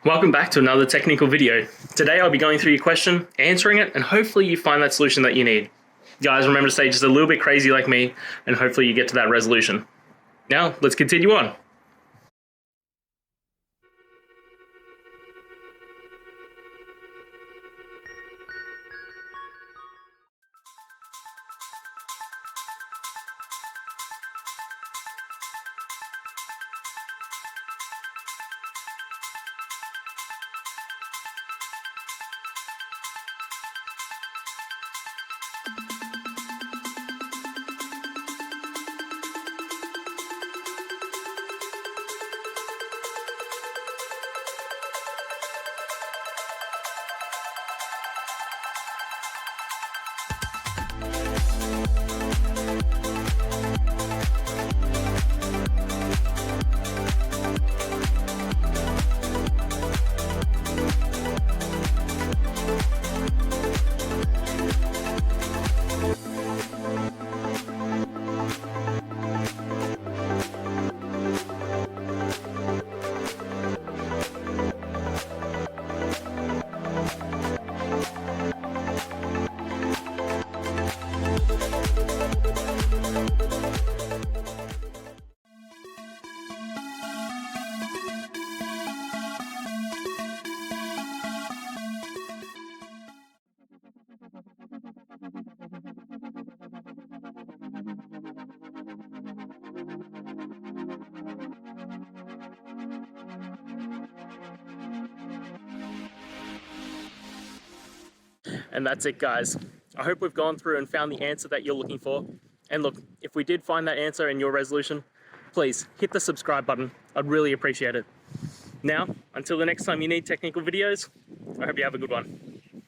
Welcome back to another technical video. Today I'll be going through your question, answering it, and hopefully you find that solution that you need. Guys, remember to stay just a little bit crazy like me, and hopefully you get to that resolution. Now, let's continue on. And that's it, guys. I hope we've gone through and found the answer that you're looking for. And look, if we did find that answer in your resolution, please hit the subscribe button. I'd really appreciate it. Now, until the next time you need technical videos, I hope you have a good one.